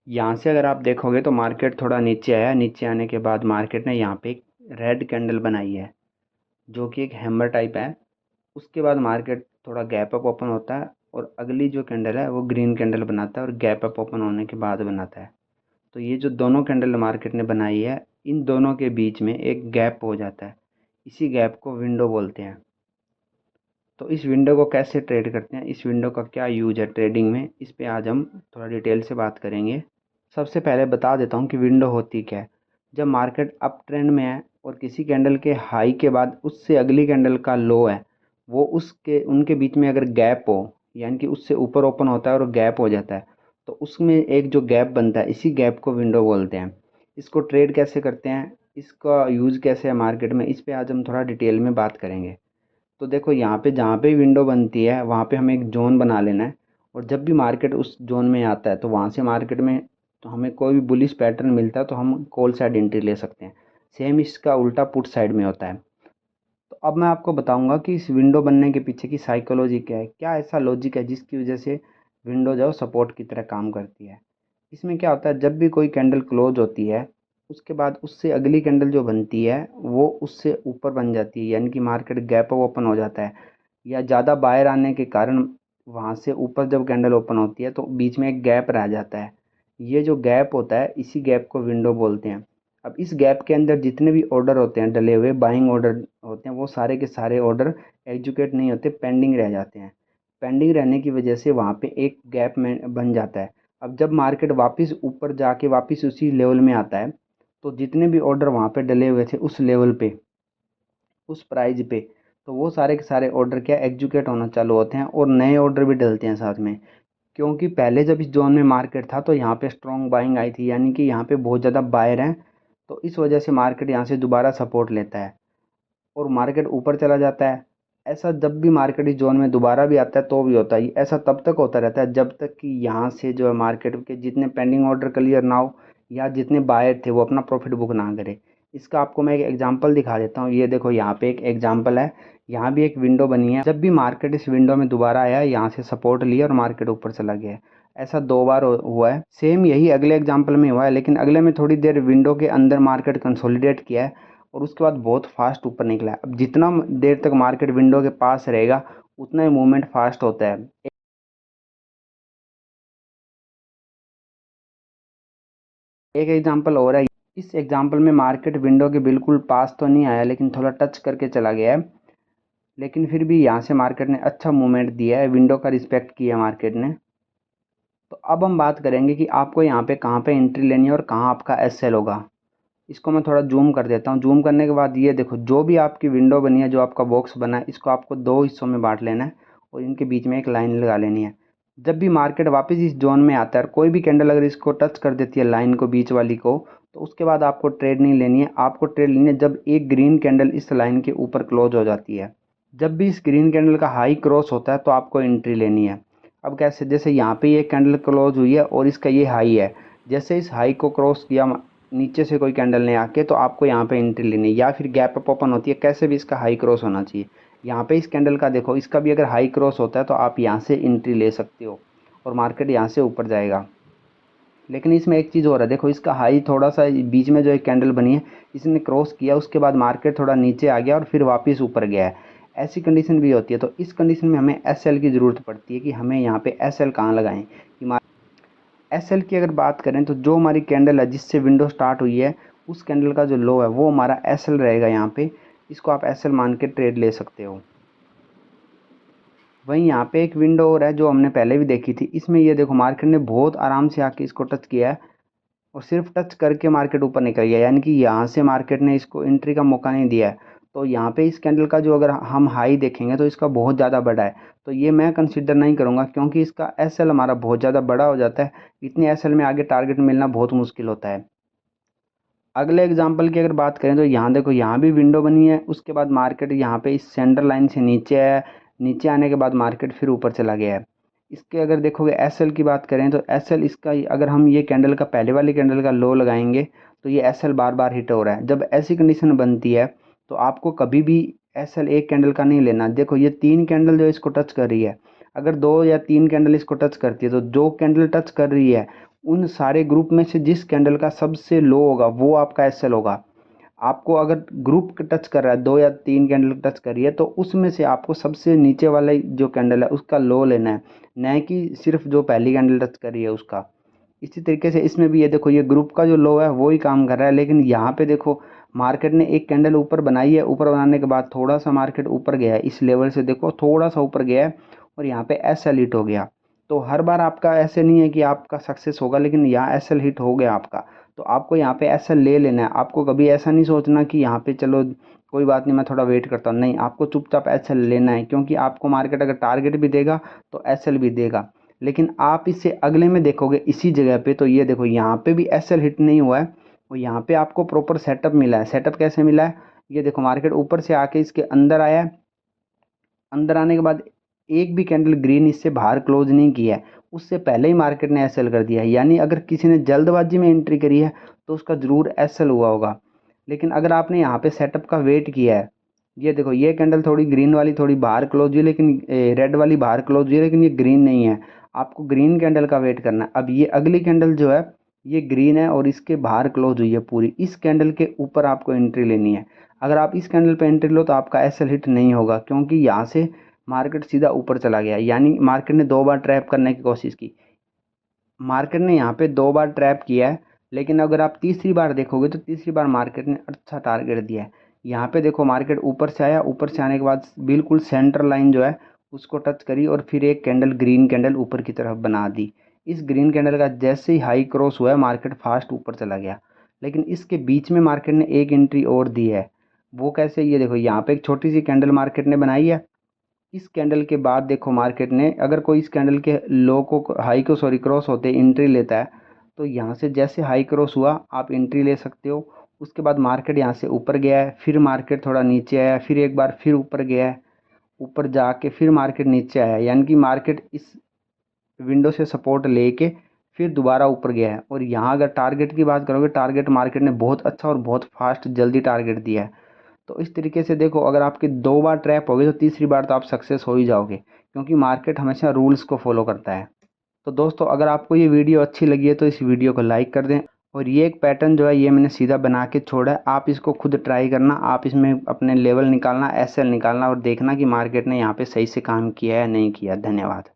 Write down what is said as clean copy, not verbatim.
यहाँ से अगर आप देखोगे तो मार्केट थोड़ा नीचे आया, नीचे आने के बाद मार्केट ने यहाँ पे एक रेड कैंडल बनाई है जो कि एक हैमर टाइप है। उसके बाद मार्केट थोड़ा गैप अप ओपन होता है और अगली जो कैंडल है वो ग्रीन कैंडल बनाता है और गैप अप ओपन होने के बाद बनाता है। तो ये जो दोनों कैंडल मार्केट ने बनाई है, इन दोनों के बीच में एक गैप हो जाता है। इसी गैप को विंडो बोलते हैं। तो इस विंडो को कैसे ट्रेड करते हैं, इस विंडो का क्या यूज है ट्रेडिंग में, इस पे आज हम थोड़ा डिटेल से बात करेंगे। सबसे पहले बता देता हूँ कि विंडो होती क्या है। जब मार्केट अप ट्रेंड में है और किसी कैंडल के हाई के बाद उससे अगली कैंडल का लो है, वो उसके उनके बीच में अगर गैप हो, यानी कि उससे ऊपर ओपन होता है और गैप हो जाता है, तो उसमें एक जो गैप बनता है, इसी गैप को विंडो बोलते हैं। इसको ट्रेड कैसे करते हैं, इसका यूज़ कैसे है मार्केट में, इस पे आज हम थोड़ा डिटेल में बात करेंगे। तो देखो यहाँ पे जहाँ पे विंडो बनती है वहाँ पे हमें एक जोन बना लेना है। और जब भी मार्केट उस जोन में आता है तो वहाँ से मार्केट में तो हमें कोई भी बुलिश पैटर्न मिलता है तो हम कॉल साइड एंट्री ले सकते हैं। सेम इसका उल्टा पुट साइड में होता है। तो अब मैं आपको बताऊंगा कि इस विंडो बनने के पीछे की साइकोलॉजी क्या है, क्या ऐसा लॉजिक है जिसकी वजह से विंडो जो सपोर्ट की तरह काम करती है। इसमें क्या होता है, जब भी कोई कैंडल क्लोज होती है उसके बाद उससे अगली कैंडल जो बनती है वो उससे ऊपर बन जाती है, यानी कि मार्केट गैप अप ओपन हो जाता है। या ज़्यादा बायर आने के कारण वहाँ से ऊपर जब कैंडल ओपन होती है तो बीच में एक गैप रह जाता है। ये जो गैप होता है इसी गैप को विंडो बोलते हैं। अब इस गैप के अंदर जितने भी ऑर्डर होते हैं, डले हुए बाइंग ऑर्डर होते हैं, वो सारे के सारे ऑर्डर एग्जीक्यूट नहीं होते, पेंडिंग रह जाते हैं। पेंडिंग रहने की वजह से वहाँ पे एक गैप में बन जाता है। अब जब मार्केट वापस ऊपर जाके वापस उसी लेवल में आता है तो जितने भी ऑर्डर वहाँ पे डले हुए थे उस लेवल पे, उस प्राइस पे, तो वो सारे के सारे ऑर्डर क्या एग्जीक्यूट होना चालू होते हैं और नए ऑर्डर भी डलते हैं साथ में। क्योंकि पहले जब इस जोन में मार्केट था तो यहाँ पे स्ट्रॉन्ग बाइंग आई थी, यानी कि यहाँ पे बहुत ज़्यादा बायर हैं। तो इस वजह से मार्केट यहाँ से दोबारा सपोर्ट लेता है और मार्केट ऊपर चला जाता है। ऐसा जब भी मार्केट इस जोन में दोबारा भी आता है तो भी होता है, ऐसा तब तक होता रहता है जब तक कि यहाँ से जो है मार्केट के जितने पेंडिंग ऑर्डर क्लियर ना हो या जितने बायर थे वो अपना प्रॉफिट बुक ना करे। इसका आपको मैं एक एग्जांपल दिखा देता हूँ। ये देखो यहाँ पे एक एग्जांपल है, यहाँ भी एक विंडो बनी है। जब भी मार्केट इस विंडो में दोबारा आया, यहाँ से सपोर्ट लिया और मार्केट ऊपर चला गया है। ऐसा दो बार हुआ है। सेम यही अगले एग्जांपल में हुआ है, लेकिन अगले में थोड़ी देर विंडो के अंदर मार्केट कंसोलिडेट किया है और उसके बाद बहुत फास्ट ऊपर निकला है। अब जितना देर तक मार्केट विंडो के पास रहेगा उतना ही मूवमेंट फास्ट होता है। एक एग्जांपल और है। इस एग्जांपल में मार्केट विंडो के बिल्कुल पास तो नहीं आया लेकिन थोड़ा टच करके चला गया है, लेकिन फिर भी यहाँ से मार्केट ने अच्छा मूवमेंट दिया है, विंडो का रिस्पेक्ट किया मार्केट ने। तो अब हम बात करेंगे कि आपको यहाँ पे कहाँ पे एंट्री लेनी है और कहाँ आपका एस एल होगा। इसको मैं थोड़ा जूम कर देता हूँ। जूम करने के बाद ये देखो, जो भी आपकी विंडो बनी है, जो आपका बॉक्स बना है, इसको आपको दो हिस्सों में बांट लेना है और इनके बीच में एक लाइन लगा लेनी है। जब भी मार्केट वापस इस जोन में आता है और कोई भी कैंडल अगर इसको टच कर देती है लाइन को, बीच वाली को, तो उसके बाद आपको ट्रेड नहीं लेनी है। आपको ट्रेड लेनी है जब एक ग्रीन कैंडल इस लाइन के ऊपर क्लोज हो जाती है। जब भी इस ग्रीन कैंडल का हाई क्रॉस होता है तो आपको एंट्री लेनी है। अब कैसे, जैसे यहाँ पे ये कैंडल क्लोज हुई है और इसका ये हाई है, जैसे इस हाई को क्रॉस किया नीचे से कोई कैंडल ने आके, तो आपको यहाँ पे एंट्री लेनी है। या फिर गैप अप ओपन होती है, कैसे भी इसका हाई क्रॉस होना चाहिए। यहाँ पे इस कैंडल का देखो, इसका भी अगर हाई क्रॉस होता है तो आप यहाँ से एंट्री ले सकते हो और मार्केट यहाँ से ऊपर जाएगा। लेकिन इसमें एक चीज़ और है, देखो इसका हाई थोड़ा सा बीच में जो एक कैंडल बनी है इसने क्रॉस किया, उसके बाद मार्केट थोड़ा नीचे आ गया और फिर वापस ऊपर गया है। ऐसी कंडीशन भी होती है। तो इस कंडीशन में हमें एस एल की ज़रूरत पड़ती है कि हमें यहाँ पे एस एल कहाँ लगाएं। कि एस एल की अगर बात करें तो जो हमारी कैंडल है जिससे विंडो स्टार्ट हुई है, उस कैंडल का जो लो है वो हमारा एस एल रहेगा यहाँ पे। इसको आप एस एल मान के ट्रेड ले सकते हो। वहीं यहाँ पे एक विंडो और है जो हमने पहले भी देखी थी। इसमें ये देखो, मार्केट ने बहुत आराम से आके इसको टच किया है और सिर्फ टच करके मार्केट ऊपर निकल गया, यानी कि यहाँ से मार्केट ने इसको एंट्री का मौका नहीं दिया है। तो यहाँ पे इस कैंडल का जो अगर हम हाई देखेंगे तो इसका बहुत ज़्यादा बड़ा है। तो ये मैं कंसिडर नहीं करूँगा क्योंकि इसका एस एल हमारा बहुत ज़्यादा बड़ा हो जाता है। इतने एस एल में आगे टारगेट मिलना बहुत मुश्किल होता है। अगले एग्जांपल की अगर बात करें तो यहाँ देखो, यहाँ भी विंडो बनी है, उसके बाद मार्केट यहाँ पे इस सेंटर लाइन से नीचे आया। नीचे आने के बाद मार्केट फिर ऊपर चला गया है। इसके अगर देखोगे एस एल की बात करें तो एस एल इसका अगर हम ये कैंडल का पहले वाली कैंडल का लो लगाएंगे तो ये एस एल बार बार हिट हो रहा है। जब ऐसी कंडीशन बनती है तो आपको कभी भी एस एल एक कैंडल का नहीं लेना। देखो ये तीन कैंडल जो इसको टच कर रही है, अगर दो या तीन कैंडल इसको टच करती है तो जो कैंडल टच कर रही है उन सारे ग्रुप में से जिस कैंडल का सबसे लो होगा वो आपका एसएल होगा। आपको अगर ग्रुप टच कर रहा है, 2 या 3 कैंडल टच कर रही है, तो उसमें से आपको सबसे नीचे वाला जो कैंडल है उसका लो लेना है, न कि सिर्फ जो पहली कैंडल टच कर रही है उसका। इसी तरीके से इसमें भी ये देखो, ये ग्रुप का जो लो है वो ही काम कर रहा है, लेकिन यहाँ पे देखो मार्केट ने एक कैंडल ऊपर बनाई है, ऊपर बनाने के बाद थोड़ा सा मार्केट ऊपर गया है, इस लेवल से देखो थोड़ा सा ऊपर गया है और यहाँ पे एसएल हिट हो गया। तो हर बार आपका ऐसे नहीं है कि आपका सक्सेस होगा, लेकिन यहाँ एसएल हिट हो गया आपका, तो आपको यहाँ पे एसएल ले लेना है। आपको कभी ऐसा नहीं सोचना कि यहाँ पे चलो कोई बात नहीं मैं थोड़ा वेट करता हूँ, नहीं, आपको चुपचाप एसएल लेना है, क्योंकि आपको मार्केट अगर टारगेट भी देगा तो एसएल भी देगा। लेकिन आप इससे अगले में देखोगे इसी जगह पे, तो ये देखो यहाँ पे भी एसएल हिट नहीं हुआ है और यहाँ पे आपको प्रॉपर सेटअप मिला है। सेटअप कैसे मिला है, ये देखो मार्केट ऊपर से आके इसके अंदर आया है, अंदर आने के बाद एक भी कैंडल ग्रीन इससे बाहर क्लोज नहीं किया है, उससे पहले ही मार्केट ने एसएल कर दिया है। यानी अगर किसी ने जल्दबाजी में एंट्री करी है तो उसका ज़रूर एसएल हुआ होगा। लेकिन अगर आपने यहाँ पे सेटअप का वेट किया है, ये देखो ये कैंडल थोड़ी ग्रीन वाली थोड़ी बाहर क्लोज हुई, लेकिन रेड वाली बाहर क्लोज हुई, लेकिन ये ग्रीन नहीं है। आपको ग्रीन कैंडल का वेट करना है। अब ये अगली कैंडल जो है ये ग्रीन है और इसके बाहर क्लोज हुई है पूरी, इस कैंडल के ऊपर आपको एंट्री लेनी है। अगर आप इस कैंडल पे एंट्री लो तो आपका एसएल हिट नहीं होगा, क्योंकि यहाँ से मार्केट सीधा ऊपर चला गया, यानी मार्केट ने 2 बार ट्रैप करने की कोशिश की। मार्केट ने यहाँ पे 2 बार ट्रैप किया है, लेकिन अगर आप तीसरी बार देखोगे तो तीसरी बार मार्केट ने अच्छा टारगेट दिया है। यहाँ पे देखो मार्केट ऊपर से आया, ऊपर से आने के बाद बिल्कुल सेंटर लाइन जो है उसको टच करी और फिर एक कैंडल ग्रीन कैंडल ऊपर की तरफ बना दी। इस ग्रीन कैंडल का जैसे ही हाई क्रॉस हुआ है मार्केट फास्ट ऊपर चला गया। लेकिन इसके बीच में मार्केट ने एक एंट्री और दी है, वो कैसे, ये देखो यहाँ पे एक छोटी सी कैंडल मार्केट ने बनाई है। इस कैंडल के बाद देखो मार्केट ने, अगर कोई इस कैंडल के लो को हाई को सॉरी क्रॉस होते एंट्री लेता है, तो यहाँ से जैसे हाई क्रॉस हुआ आप एंट्री ले सकते हो। उसके बाद मार्केट यहाँ से ऊपर गया है, फिर मार्केट थोड़ा नीचे आया, फिर एक बार फिर ऊपर गया है, ऊपर जाके फिर मार्केट नीचे आया, यानी कि मार्केट इस विंडो से सपोर्ट लेके फिर दोबारा ऊपर गया है। और यहाँ अगर टारगेट की बात करोगे, टारगेट मार्केट ने बहुत अच्छा और बहुत फास्ट जल्दी टारगेट दिया है। तो इस तरीके से देखो, अगर आपके 2 बार ट्रैप हो गए तो तीसरी बार तो आप सक्सेस हो ही जाओगे, क्योंकि मार्केट हमेशा रूल्स को फॉलो करता है। तो दोस्तों अगर आपको ये वीडियो अच्छी लगी है तो इस वीडियो को लाइक कर दें। और ये एक पैटर्न जो है ये मैंने सीधा बना के छोड़ा है, आप इसको खुद ट्राई करना, आप इसमें अपने लेवल निकालना, एसएल निकालना और देखना कि मार्केट ने यहाँ पे सही से काम किया है या नहीं किया। धन्यवाद।